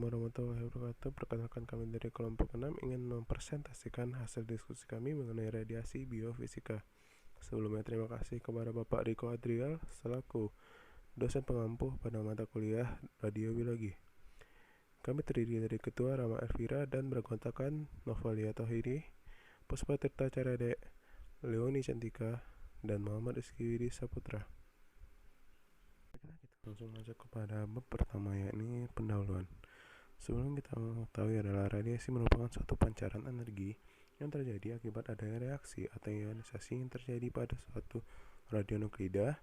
warahmatullahi wabarakatuh. Perkenalkan, kami dari kelompok 6 ingin mempresentasikan hasil diskusi kami mengenai radiasi biofisika. Sebelumnya terima kasih kepada Bapak Riko Adrial selaku dosen pengampu pada mata kuliah radiobiologi. Kami terdiri dari Ketua Rama Elvira dan beranggotakan Novalia Tohiri, Puspa Tirta Carade, Leoni Cantika, dan Muhammad Rizky Widi Saputra. Kita langsung aja kepada bab pertama, yakni pendahuluan. Sebelum kita mengetahui adalah radiasi merupakan suatu pancaran energi yang terjadi akibat adanya reaksi atau ionisasi yang terjadi pada suatu radionuklida,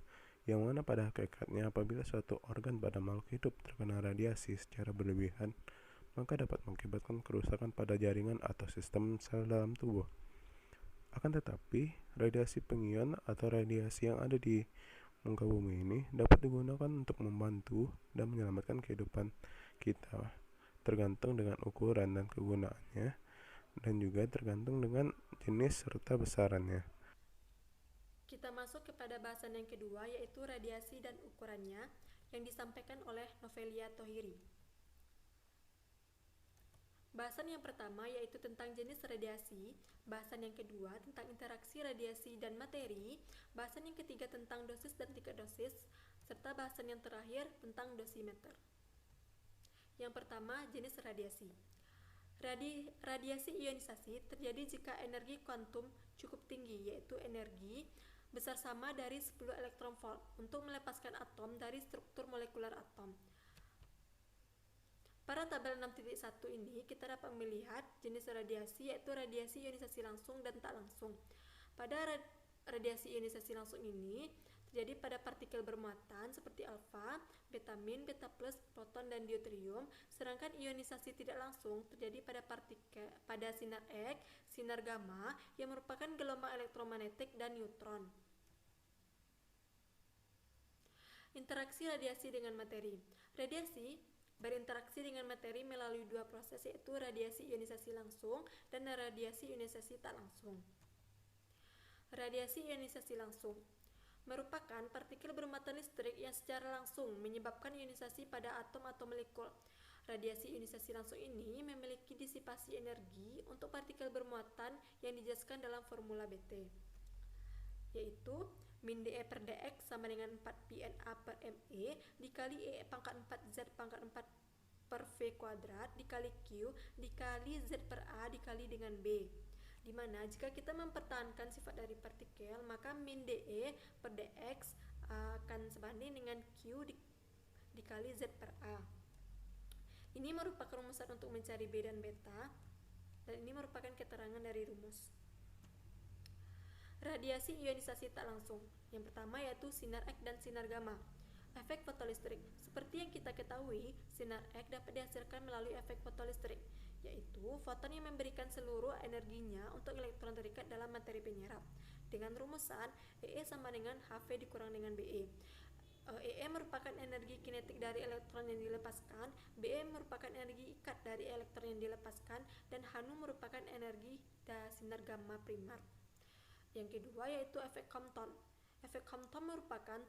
yang mana pada hakikatnya apabila suatu organ pada makhluk hidup terkena radiasi secara berlebihan, maka dapat mengakibatkan kerusakan pada jaringan atau sistem sel dalam tubuh. Akan tetapi, radiasi pengion atau radiasi yang ada di muka bumi ini dapat digunakan untuk membantu dan menyelamatkan kehidupan kita, tergantung dengan ukuran dan kegunaannya, dan juga tergantung dengan jenis serta besarannya. Kita masuk kepada bahasan yang kedua, yaitu radiasi dan ukurannya, yang disampaikan oleh Novalia Tohiri. Bahasan yang pertama yaitu tentang jenis radiasi, bahasan yang kedua tentang interaksi radiasi dan materi, bahasan yang ketiga tentang dosis dan tingkat dosis, serta bahasan yang terakhir tentang dosimeter. Yang pertama, jenis radiasi. Radiasi ionisasi terjadi jika energi kuantum cukup tinggi, yaitu energi besar sama dari 10 elektron volt, untuk melepaskan atom dari struktur molekular atom. Pada tabel 6.1 ini kita dapat melihat jenis radiasi, yaitu radiasi ionisasi langsung dan tak langsung. Pada radiasi ionisasi langsung ini terjadi pada partikel bermuatan seperti alfa, beta min, beta plus, proton, dan deuterium, sedangkan ionisasi tidak langsung terjadi pada sinar X, sinar gamma yang merupakan gelombang elektromagnetik, dan neutron. Interaksi radiasi dengan materi. Radiasi berinteraksi dengan materi melalui dua proses, yaitu radiasi ionisasi langsung dan radiasi ionisasi tak langsung. Radiasi ionisasi langsung merupakan partikel bermuatan listrik yang secara langsung menyebabkan ionisasi pada atom atau molekul. Radiasi ionisasi langsung ini memiliki disipasi energi untuk partikel bermuatan yang dijelaskan dalam formula BT, yaitu min dE per dx sama dengan 4 pi Na per Me dikali E pangkat 4 Z pangkat 4 per V kuadrat dikali Q dikali Z per A dikali dengan B, dimana jika kita mempertahankan sifat dari partikel, maka min dE per dx akan sebanding dengan Q dikali Z per A. Ini merupakan rumusan untuk mencari B dan beta, dan ini merupakan keterangan dari rumus. Radiasi ionisasi tak langsung. Yang pertama yaitu sinar X dan sinar gamma. Efek fotolistrik. Seperti yang kita ketahui, sinar X dapat dihasilkan melalui efek fotolistrik, yaitu foton yang memberikan seluruh energinya untuk elektron terikat dalam materi penyerap. Dengan rumusan EE sama dengan HV dikurang dengan BE. EE merupakan energi kinetik dari elektron yang dilepaskan, BE merupakan energi ikat dari elektron yang dilepaskan, dan HNU merupakan energi dari sinar gamma primer. Yang kedua yaitu efek Compton. Efek Compton merupakan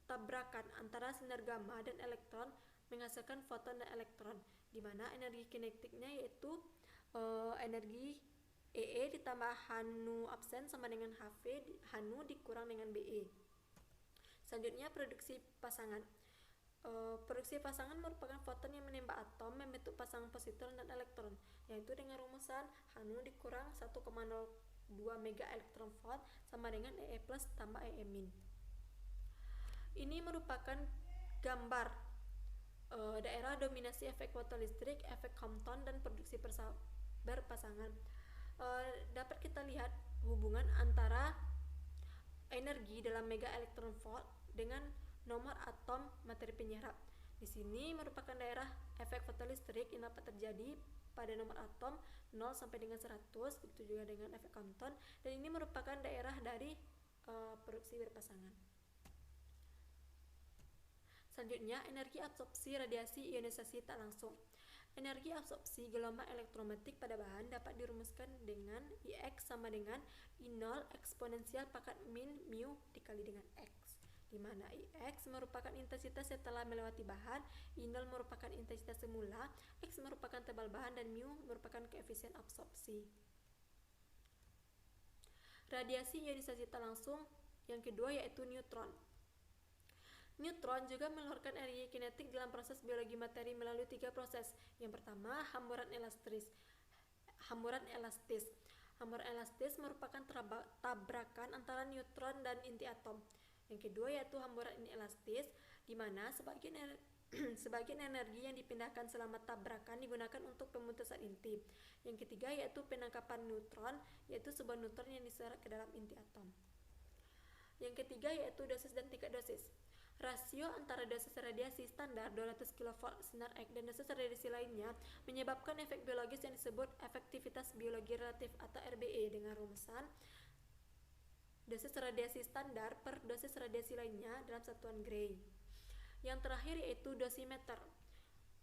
tabrakan antara sinar gamma dan elektron menghasilkan foton dan elektron, di mana energi kinetiknya yaitu energi EE ditambah HNU absen sama dengan HNU dikurang dengan BE. Selanjutnya, produksi pasangan. Produksi pasangan merupakan foton yang menembak atom membentuk pasangan positron dan elektron, yaitu dengan rumusan HNU dikurang 1,02 mega elektron volt sama dengan EE plus tambah EE min. Ini merupakan gambar daerah dominasi efek fotolistrik, efek Compton, dan produksi berpasangan. Dapat kita lihat hubungan antara energi dalam mega elektron volt dengan nomor atom materi penyerap. Di sini merupakan daerah efek fotolistrik yang dapat terjadi pada nomor atom 0 sampai dengan 100, begitu juga dengan efek Compton, dan ini merupakan daerah dari produksi berpasangan. Selanjutnya, energi absorpsi radiasi ionisasi tak langsung. Energi absorpsi gelombang elektromagnetik pada bahan dapat dirumuskan dengan Ix sama dengan I0 eksponensial pangkat min mu dikali dengan X, di mana Ix merupakan intensitas setelah melewati bahan, I0 merupakan intensitas semula, X merupakan tebal bahan, dan mu merupakan koefisien absorpsi. Radiasi ionisasi tak langsung yang kedua yaitu neutron. Neutron juga mengeluarkan energi kinetik dalam proses biologi materi melalui 3 proses. Yang pertama, hamburan elastis. Hamburan elastis merupakan tabrakan antara neutron dan inti atom. Yang kedua yaitu hamburan inelastis, di mana sebagian energi yang dipindahkan selama tabrakan digunakan untuk pemutusan inti. Yang ketiga yaitu penangkapan neutron, yaitu sebuah neutron yang diserat ke dalam inti atom. Yang ketiga yaitu dosis dan tingkat dosis. Rasio antara dosis radiasi standar 200 kV sinar X dan dosis radiasi lainnya menyebabkan efek biologis yang disebut efektivitas biologi relatif atau RBE dengan rumusan dosis radiasi standar per dosis radiasi lainnya dalam satuan Gray. Yang terakhir yaitu dosimeter.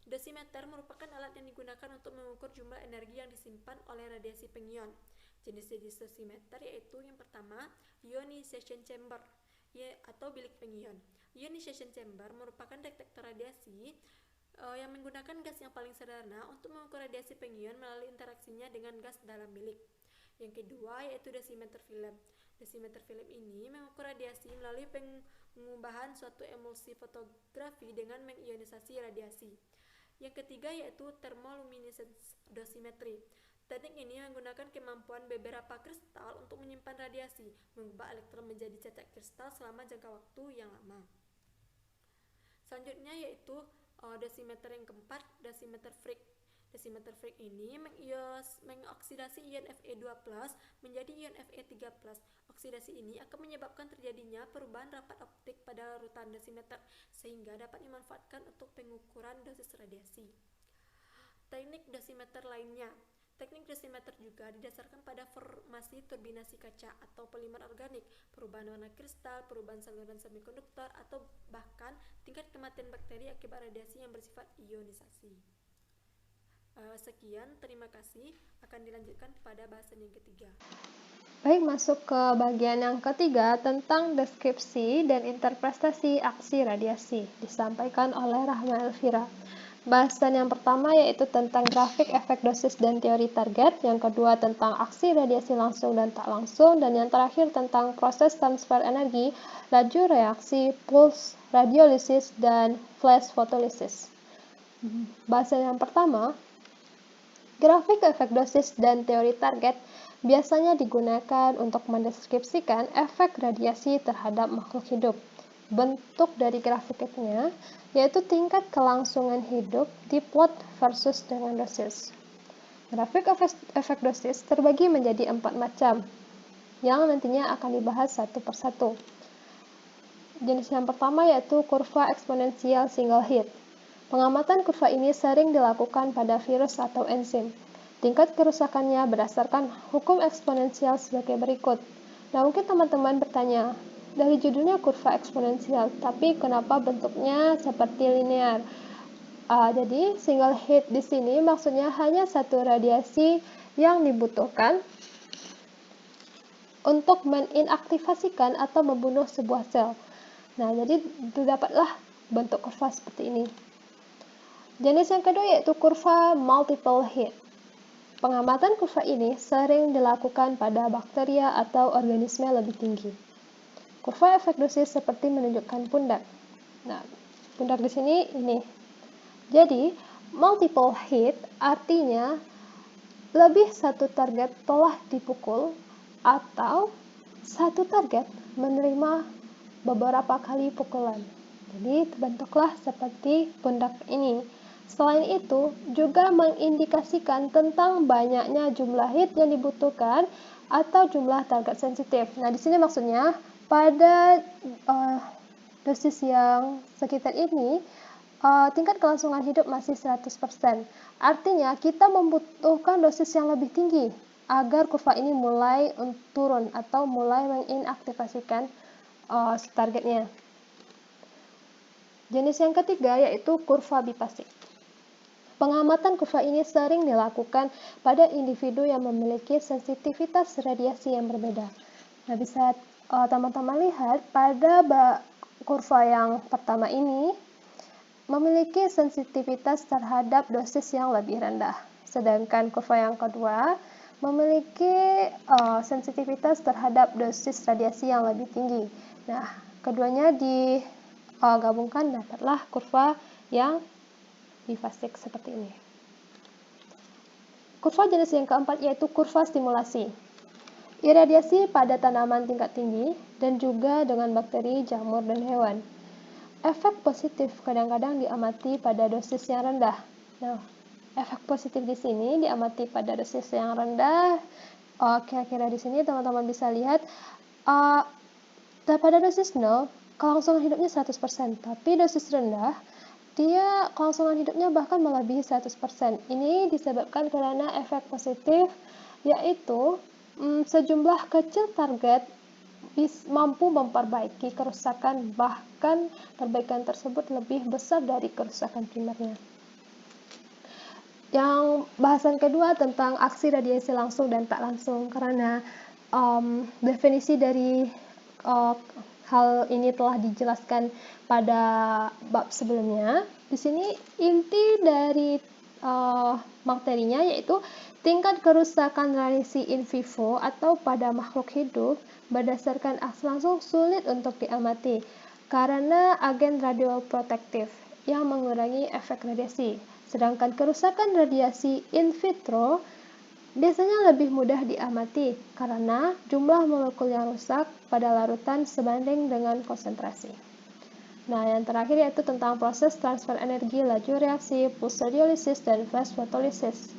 Dosimeter merupakan alat yang digunakan untuk mengukur jumlah energi yang disimpan oleh radiasi pengion. Jenis-jenis dosimeter yaitu yang pertama, ionization chamber atau bilik pengion. Ionization chamber merupakan detektor radiasi yang menggunakan gas yang paling sederhana untuk mengukur radiasi pengion melalui interaksinya dengan gas dalam bilik. Yang kedua yaitu dosimeter film. Dosimeter film ini mengukur radiasi melalui pengubahan suatu emulsi fotografi dengan mengionisasi radiasi. Yang ketiga yaitu thermoluminescence dosimetry. Teknik ini menggunakan kemampuan beberapa kristal untuk menyimpan radiasi, mengubah elektron menjadi cetak kristal selama jangka waktu yang lama. Selanjutnya yaitu dosimeter yang keempat, dosimeter Fick. Dosimeter Fick ini mengoksidasi ion Fe2+ menjadi ion Fe3+. Oksidasi ini akan menyebabkan terjadinya perubahan rapat optik pada larutan dosimeter sehingga dapat dimanfaatkan untuk pengukuran dosis radiasi. Teknik dosimeter lainnya. Teknik dosimeter juga didasarkan pada formasi turbinasi kaca atau polimer organik, perubahan warna kristal, perubahan saluran semikonduktor, atau bahkan tingkat kematian bakteri akibat radiasi yang bersifat ionisasi. Sekian, terima kasih. Akan dilanjutkan pada bahasan yang ketiga. Baik, masuk ke bagian yang ketiga tentang deskripsi dan interpretasi aksi radiasi, disampaikan oleh Rahma Elvira. Bahasan yang pertama yaitu tentang grafik efek dosis dan teori target, yang kedua tentang aksi radiasi langsung dan tak langsung, dan yang terakhir tentang proses transfer energi, laju reaksi, pulse, radiolisis, dan flash photolisis. Bahasan yang pertama, grafik efek dosis dan teori target biasanya digunakan untuk mendeskripsikan efek radiasi terhadap makhluk hidup. Bentuk dari grafiknya yaitu tingkat kelangsungan hidup diplot versus dengan dosis. Grafik efek dosis terbagi menjadi 4 macam, yang nantinya akan dibahas satu persatu. Jenis yang pertama yaitu kurva eksponensial single hit. Pengamatan kurva ini sering dilakukan pada virus atau enzim. Tingkat kerusakannya berdasarkan hukum eksponensial sebagai berikut. Nah, mungkin teman-teman bertanya, dari judulnya kurva eksponensial, tapi kenapa bentuknya seperti linear? Jadi single hit di sini maksudnya hanya satu radiasi yang dibutuhkan untuk meninaktivasikan atau membunuh sebuah sel. Nah, jadi didapatlah bentuk kurva seperti ini. Jenis yang kedua yaitu kurva multiple hit. Pengamatan kurva ini sering dilakukan pada bakteria atau organisme lebih tinggi. Kurva efek dosis seperti menunjukkan pundak. Nah, pundak di sini ini. Jadi, multiple hit artinya lebih satu target telah dipukul atau satu target menerima beberapa kali pukulan. Jadi, terbentuklah seperti pundak ini. Selain itu, juga mengindikasikan tentang banyaknya jumlah hit yang dibutuhkan atau jumlah target sensitif. Nah, di sini maksudnya pada dosis yang sekitar ini, tingkat kelangsungan hidup masih 100%. Artinya, kita membutuhkan dosis yang lebih tinggi agar kurva ini mulai turun atau mulai menginaktivasikan targetnya. Jenis yang ketiga yaitu kurva bipasik. Pengamatan kurva ini sering dilakukan pada individu yang memiliki sensitivitas radiasi yang berbeda. Nah, bisa teman-teman lihat pada kurva yang pertama ini memiliki sensitivitas terhadap dosis yang lebih rendah, sedangkan kurva yang kedua memiliki sensitivitas terhadap dosis radiasi yang lebih tinggi. Nah, keduanya digabungkan dapatlah kurva yang bifasik seperti ini. Kurva jenis yang keempat yaitu kurva stimulasi. Iradiasi pada tanaman tingkat tinggi dan juga dengan bakteri, jamur, dan hewan. Efek positif kadang-kadang diamati pada dosis yang rendah. Nah, efek positif di sini diamati pada dosis yang rendah. Kira-kira di sini teman-teman bisa lihat pada dosis 0, kelangsungan hidupnya 100%, tapi dosis rendah dia kelangsungan hidupnya bahkan melebihi 100%. Ini disebabkan karena efek positif yaitu sejumlah kecil target mampu memperbaiki kerusakan, bahkan perbaikan tersebut lebih besar dari kerusakan primernya. Yang bahasan kedua tentang aksi radiasi langsung dan tak langsung, karena definisi dari hal ini telah dijelaskan pada bab sebelumnya. Di sini inti dari materinya yaitu tingkat kerusakan radiasi in vivo atau pada makhluk hidup berdasarkan aksi langsung sulit untuk diamati karena agen radioprotektif yang mengurangi efek radiasi. Sedangkan kerusakan radiasi in vitro biasanya lebih mudah diamati karena jumlah molekul yang rusak pada larutan sebanding dengan konsentrasi. Nah, yang terakhir yaitu tentang proses transfer energi, laju reaksi, pulse radiolisis, dan flash fotolisis.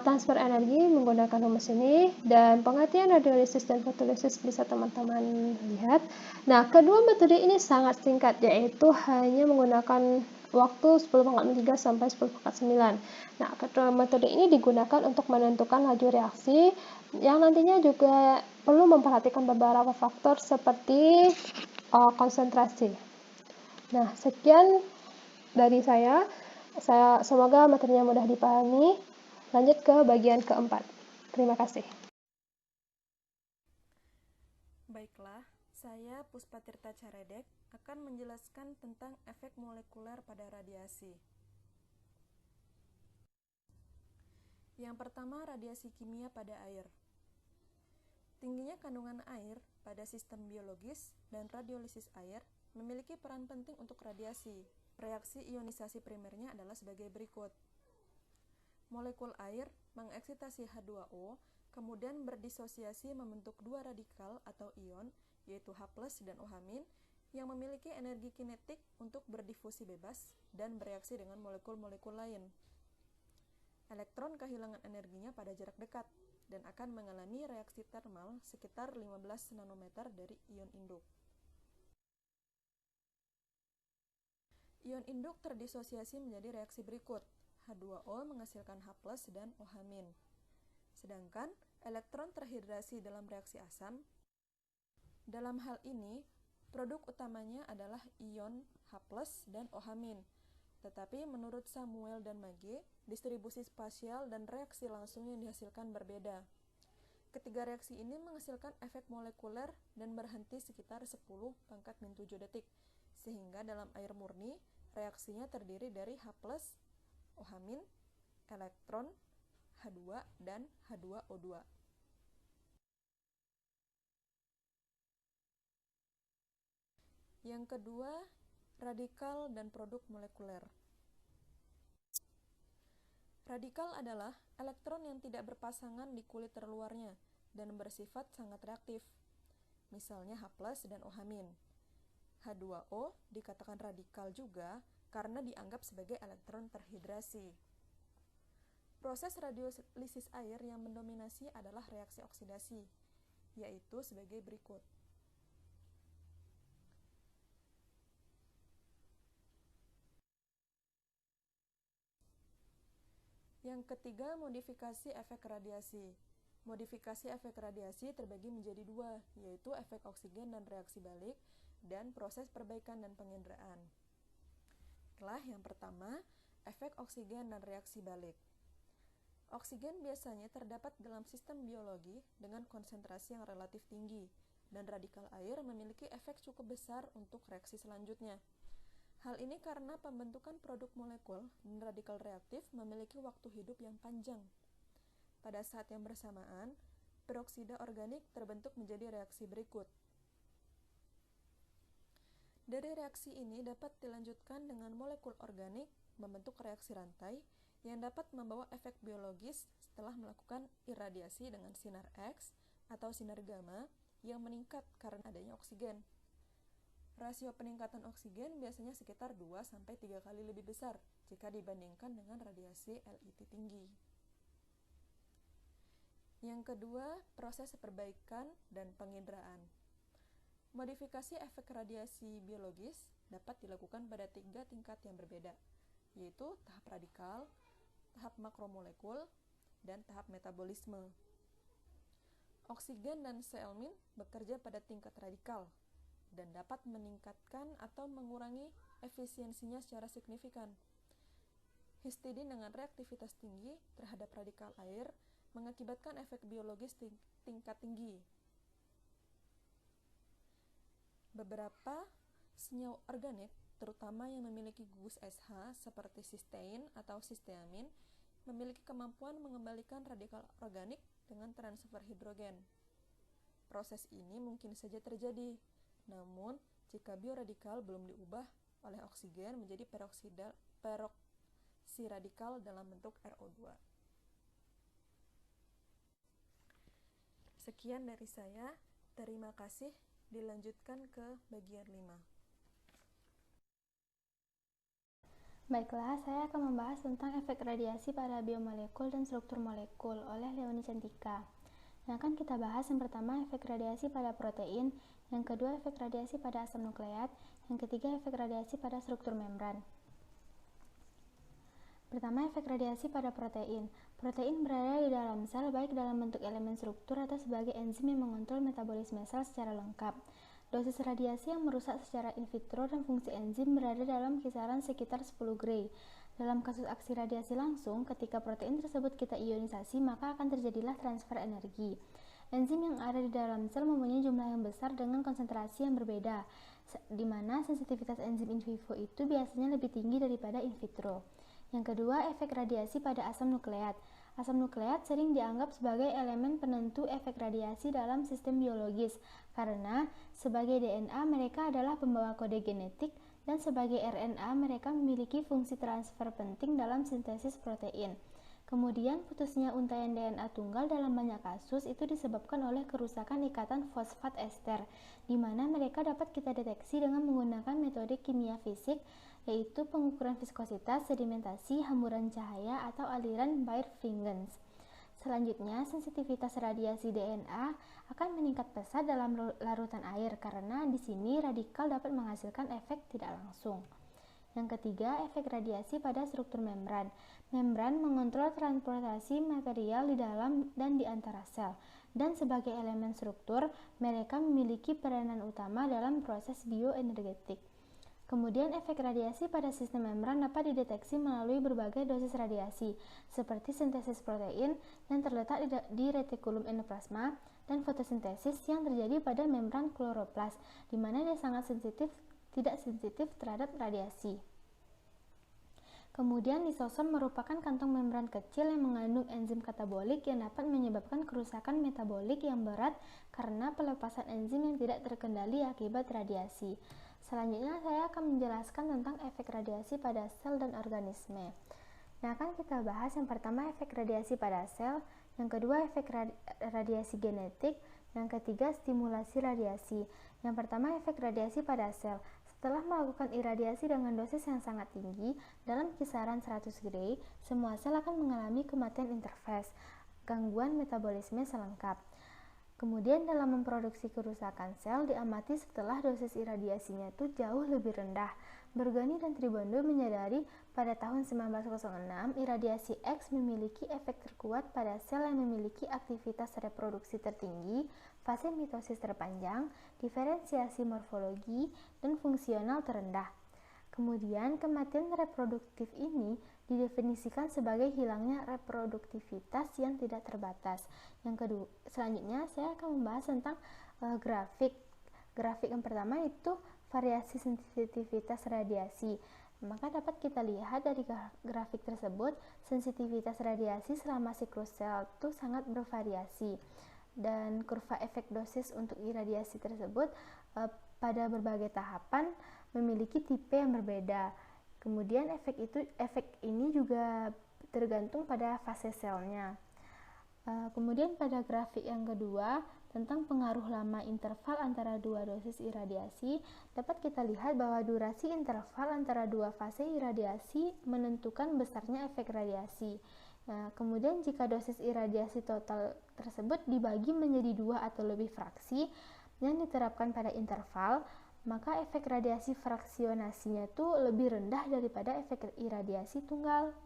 Transfer energi menggunakan rumus ini, dan pengertian radiolisis dan fotolisis bisa teman-teman lihat. Nah, kedua metode ini sangat singkat, yaitu hanya menggunakan waktu 10⁻³ sampai 10⁻⁹. Nah, kedua metode ini digunakan untuk menentukan laju reaksi yang nantinya juga perlu memperhatikan beberapa faktor seperti konsentrasi. Nah, sekian dari saya. Semoga materinya mudah dipahami. Lanjut ke bagian keempat. Terima kasih. Baiklah, saya Puspa Tirta Caredek akan menjelaskan tentang efek molekuler pada radiasi. Yang pertama, radiasi kimia pada air. Tingginya kandungan air pada sistem biologis dan radiolisis air memiliki peran penting untuk radiasi. Reaksi ionisasi primernya adalah sebagai berikut. Molekul air mengeksitasi H2O, kemudian berdisosiasi membentuk dua radikal atau ion, yaitu H+ dan OH- yang memiliki energi kinetik untuk berdifusi bebas dan bereaksi dengan molekul-molekul lain. Elektron kehilangan energinya pada jarak dekat dan akan mengalami reaksi termal sekitar 15 nanometer dari ion induk. Ion induk terdisosiasi menjadi reaksi berikut. H2O menghasilkan H+ dan OH-. Sedangkan elektron terhidrasi dalam reaksi asam. Dalam hal ini, produk utamanya adalah ion H+ dan OH-. Tetapi menurut Samuel dan Magee, distribusi spasial dan reaksi langsung yang dihasilkan berbeda. Ketiga reaksi ini menghasilkan efek molekuler dan berhenti sekitar 10⁻⁷ detik, sehingga dalam air murni, reaksinya terdiri dari H+, OH-, elektron, H2, dan H2O2. Yang kedua, radikal dan produk molekuler. Radikal adalah elektron yang tidak berpasangan di kulit terluarnya dan bersifat sangat reaktif, misalnya H+ dan OH-. H2O dikatakan radikal juga karena dianggap sebagai elektron terhidrasi. Proses radiolisis air yang mendominasi adalah reaksi oksidasi, yaitu sebagai berikut. Yang ketiga, modifikasi efek radiasi. Modifikasi efek radiasi terbagi menjadi dua, yaitu efek oksigen dan reaksi balik, dan proses perbaikan dan penginderaan. Yang pertama, efek oksigen dan reaksi balik. Oksigen biasanya terdapat dalam sistem biologi dengan konsentrasi yang relatif tinggi, dan radikal air memiliki efek cukup besar untuk reaksi selanjutnya. Hal ini karena pembentukan produk molekul dan radikal reaktif memiliki waktu hidup yang panjang. Pada saat yang bersamaan, peroksida organik terbentuk menjadi reaksi berikut. Dari reaksi ini dapat dilanjutkan dengan molekul organik membentuk reaksi rantai yang dapat membawa efek biologis setelah melakukan iradiasi dengan sinar X atau sinar gamma yang meningkat karena adanya oksigen. Rasio peningkatan oksigen biasanya sekitar 2-3 kali lebih besar jika dibandingkan dengan radiasi LIT tinggi. Yang kedua, proses perbaikan dan penginderaan. Modifikasi efek radiasi biologis dapat dilakukan pada 3 tingkat yang berbeda, yaitu tahap radikal, tahap makromolekul, dan tahap metabolisme. Oksigen dan seelmin bekerja pada tingkat radikal dan dapat meningkatkan atau mengurangi efisiensinya secara signifikan. Histidin dengan reaktivitas tinggi terhadap radikal air mengakibatkan efek biologis tingkat tinggi. Beberapa senyawa organik, terutama yang memiliki gugus SH seperti sistein atau sisteamin, memiliki kemampuan mengembalikan radikal organik dengan transfer hidrogen. Proses ini mungkin saja terjadi, namun jika bioradikal belum diubah oleh oksigen menjadi peroksiradikal dalam bentuk RO2. Sekian dari saya, terima kasih. Dilanjutkan ke bagian 5. Baiklah, saya akan membahas tentang efek radiasi pada biomolekul dan struktur molekul oleh Leonie Cantika. Yang akan kita bahas yang pertama efek radiasi pada protein, yang kedua efek radiasi pada asam nukleat, yang ketiga efek radiasi pada struktur membran. Pertama, efek radiasi pada protein. Protein berada di dalam sel baik dalam bentuk elemen struktur atau sebagai enzim yang mengontrol metabolisme sel secara lengkap. Dosis radiasi yang merusak secara in vitro dan fungsi enzim berada dalam kisaran sekitar 10 Gray. Dalam kasus aksi radiasi langsung, ketika protein tersebut kita ionisasi, maka akan terjadilah transfer energi. Enzim yang ada di dalam sel mempunyai jumlah yang besar dengan konsentrasi yang berbeda, di mana sensitivitas enzim in vivo itu biasanya lebih tinggi daripada in vitro. Yang kedua, efek radiasi pada asam nukleat. Asam nukleat sering dianggap sebagai elemen penentu efek radiasi dalam sistem biologis, karena sebagai DNA mereka adalah pembawa kode genetik, dan sebagai RNA mereka memiliki fungsi transfer penting dalam sintesis protein. Kemudian, putusnya untaian DNA tunggal dalam banyak kasus itu disebabkan oleh kerusakan ikatan fosfat ester, di mana mereka dapat kita deteksi dengan menggunakan metode kimia fisik, yaitu pengukuran viskositas, sedimentasi, hamburan cahaya, atau aliran birefringence. Selanjutnya, sensitivitas radiasi DNA akan meningkat pesat dalam larutan air, karena di sini radikal dapat menghasilkan efek tidak langsung. Yang ketiga, efek radiasi pada struktur membran. Membran mengontrol transportasi material di dalam dan di antara sel, dan sebagai elemen struktur, mereka memiliki peranan utama dalam proses bioenergetik. Kemudian, efek radiasi pada sistem membran dapat dideteksi melalui berbagai dosis radiasi, seperti sintesis protein yang terletak di retikulum endoplasma dan fotosintesis yang terjadi pada membran kloroplas, di mana dia sangat tidak sensitif terhadap radiasi. Kemudian, lisosom merupakan kantong membran kecil yang mengandung enzim katabolik yang dapat menyebabkan kerusakan metabolik yang berat karena pelepasan enzim yang tidak terkendali akibat radiasi. Selanjutnya, saya akan menjelaskan tentang efek radiasi pada sel dan organisme. Nah, akan kita bahas yang pertama efek radiasi pada sel, yang kedua efek radiasi genetik, yang ketiga stimulasi radiasi. Yang pertama efek radiasi pada sel. Setelah melakukan iradiasi dengan dosis yang sangat tinggi, dalam kisaran 100 Gray, semua sel akan mengalami kematian interfase, gangguan metabolisme selengkap. Kemudian dalam memproduksi kerusakan sel diamati setelah dosis iradiasinya itu jauh lebih rendah. Bergani dan Tribando menyadari pada tahun 1906 iradiasi X memiliki efek terkuat pada sel yang memiliki aktivitas reproduksi tertinggi, fase mitosis terpanjang, diferensiasi morfologi, dan fungsional terendah. Kemudian kematian reproduktif ini didefinisikan sebagai hilangnya reproduktivitas yang tidak terbatas. Selanjutnya saya akan membahas tentang Grafik yang pertama itu variasi sensitivitas radiasi. Maka dapat kita lihat dari grafik tersebut, sensitivitas radiasi selama siklus sel itu sangat bervariasi. Dan kurva efek dosis untuk iradiasi tersebut pada berbagai tahapan memiliki tipe yang berbeda. Kemudian efek ini juga tergantung pada fase selnya. Kemudian pada grafik yang kedua, tentang pengaruh lama interval antara dua dosis iradiasi, dapat kita lihat bahwa durasi interval antara dua fase iradiasi menentukan besarnya efek radiasi. Nah, kemudian jika dosis iradiasi total tersebut dibagi menjadi dua atau lebih fraksi yang diterapkan pada interval, maka efek radiasi fraksionasinya itu lebih rendah daripada efek iradiasi tunggal.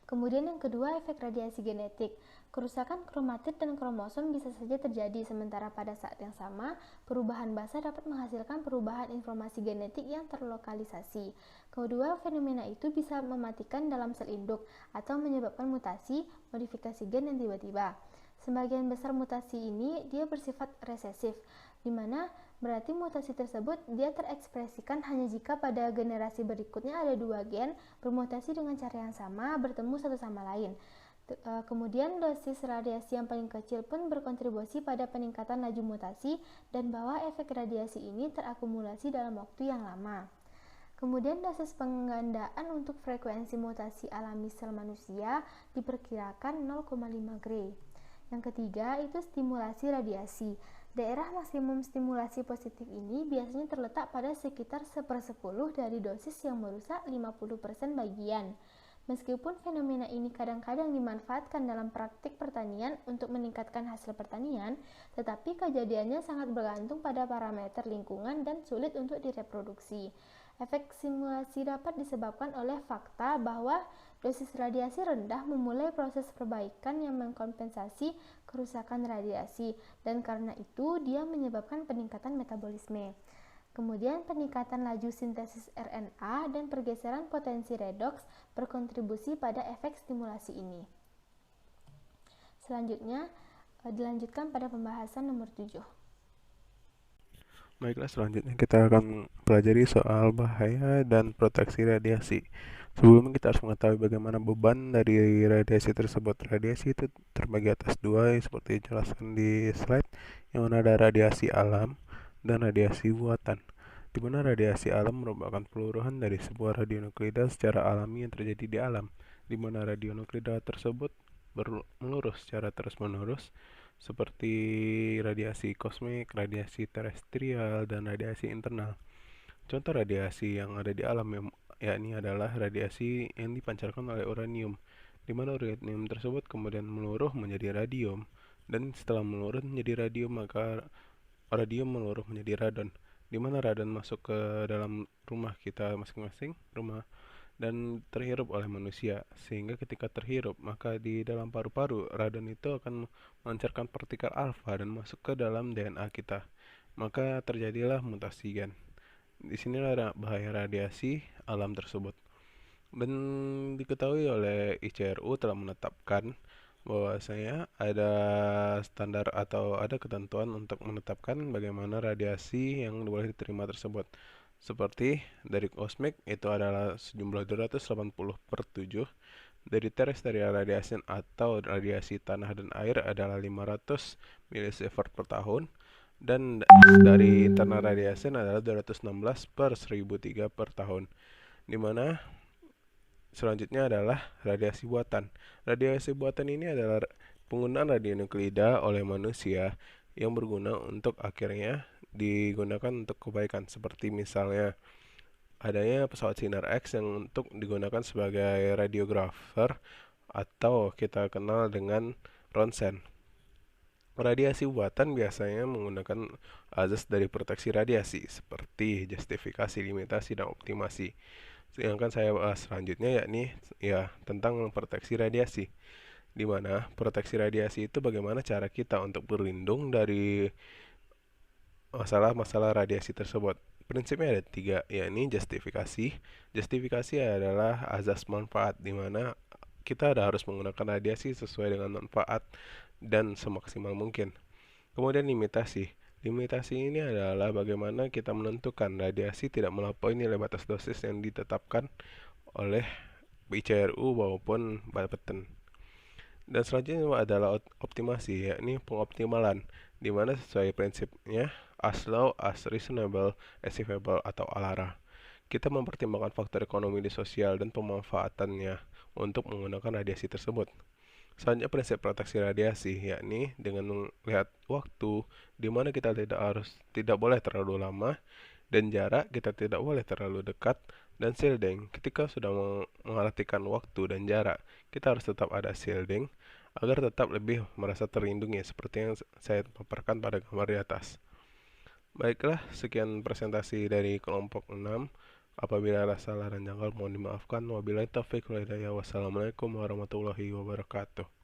Kemudian yang kedua, efek radiasi genetik. Kerusakan kromatid dan kromosom bisa saja terjadi, sementara pada saat yang sama, perubahan basa dapat menghasilkan perubahan informasi genetik yang terlokalisasi. Kedua, fenomena itu bisa mematikan dalam sel induk atau menyebabkan mutasi, modifikasi gen yang tiba-tiba. Sebagian besar mutasi ini dia bersifat resesif, di mana berarti mutasi tersebut dia terekspresikan hanya jika pada generasi berikutnya ada dua gen bermutasi dengan cara yang sama bertemu satu sama lain. Kemudian dosis radiasi yang paling kecil pun berkontribusi pada peningkatan laju mutasi dan bahwa efek radiasi ini terakumulasi dalam waktu yang lama. Kemudian dosis penggandaan untuk frekuensi mutasi alami sel manusia diperkirakan 0,5 Gray. Yang ketiga itu stimulasi radiasi. Daerah maksimum stimulasi positif ini biasanya terletak pada sekitar 1/10 dari dosis yang merusak 50% bagian. Meskipun fenomena ini kadang-kadang dimanfaatkan dalam praktik pertanian untuk meningkatkan hasil pertanian, tetapi kejadiannya sangat bergantung pada parameter lingkungan dan sulit untuk direproduksi. Efek simulasi dapat disebabkan oleh fakta bahwa dosis radiasi rendah memulai proses perbaikan yang mengkompensasi kerusakan radiasi, dan karena itu dia menyebabkan peningkatan metabolisme. Kemudian peningkatan laju sintesis RNA dan pergeseran potensi redoks berkontribusi pada efek stimulasi ini. Selanjutnya, dilanjutkan pada pembahasan nomor 7. Baiklah, selanjutnya kita akan pelajari soal bahaya dan proteksi radiasi. Sebelumnya kita harus mengetahui bagaimana beban dari radiasi tersebut. Radiasi itu terbagi atas dua, seperti dijelaskan di slide, yang mana ada radiasi alam dan radiasi buatan, di mana radiasi alam merupakan peluruhan dari sebuah radionuklida secara alami yang terjadi di alam, di mana radionuklida tersebut melurus secara terus-menerus, seperti radiasi kosmik, radiasi terestrial, dan radiasi internal. Contoh radiasi yang ada di alam yakni adalah radiasi yang dipancarkan oleh uranium, di mana uranium tersebut kemudian meluruh menjadi radium, dan setelah meluruh menjadi radium maka radium meluruh menjadi radon, di mana radon masuk ke dalam rumah kita masing-masing, dan terhirup oleh manusia, sehingga ketika terhirup maka di dalam paru-paru radon itu akan memancarkan partikel alfa dan masuk ke dalam DNA kita, maka terjadilah mutasi gen. Di sinilah bahaya radiasi alam tersebut. Dan diketahui oleh ICRU telah menetapkan bahwasanya ada standar atau ada ketentuan untuk menetapkan bagaimana radiasi yang boleh diterima tersebut. Seperti dari kosmik itu adalah sejumlah 280/7, dari terestrial radiation atau radiasi tanah dan air adalah 500 milisievert per tahun, dan dari internal radiation adalah 216/1003 per tahun. Dimana selanjutnya adalah radiasi buatan. Radiasi buatan ini adalah penggunaan radionuklida oleh manusia yang berguna untuk akhirnya digunakan untuk kebaikan, seperti misalnya adanya pesawat sinar X yang untuk digunakan sebagai radiografer atau kita kenal dengan ronsen. Radiasi buatan biasanya menggunakan azas dari proteksi radiasi seperti justifikasi, limitasi, dan optimasi. Yang akan saya bahas selanjutnya yakni tentang proteksi radiasi, di mana proteksi radiasi itu bagaimana cara kita untuk berlindung dari masalah-masalah radiasi tersebut. Prinsipnya ada 3, yakni justifikasi. Justifikasi adalah azas manfaat, di mana kita harus menggunakan radiasi sesuai dengan manfaat dan semaksimal mungkin. Kemudian limitasi. Limitasi ini adalah bagaimana kita menentukan radiasi tidak melampaui nilai batas dosis yang ditetapkan oleh ICRU maupun Bapeten. Dan selanjutnya adalah optimasi, yakni pengoptimalan, di mana sesuai prinsipnya as low as reasonable achievable atau ALARA. Kita mempertimbangkan faktor ekonomi, sosial, dan pemanfaatannya untuk menggunakan radiasi tersebut. Selanjutnya prinsip proteksi radiasi, yakni dengan melihat waktu di mana kita tidak boleh terlalu lama, dan jarak kita tidak boleh terlalu dekat, dan shielding. Ketika sudah mengartikan waktu dan jarak, kita harus tetap ada shielding agar tetap lebih merasa terlindungi seperti yang saya paparkan pada gambar di atas. Baiklah, sekian presentasi dari kelompok 6. Apabila ada salah dan janggal mohon dimaafkan. Wabillahi taufiq wal hidayah. Wassalamualaikum warahmatullahi wabarakatuh.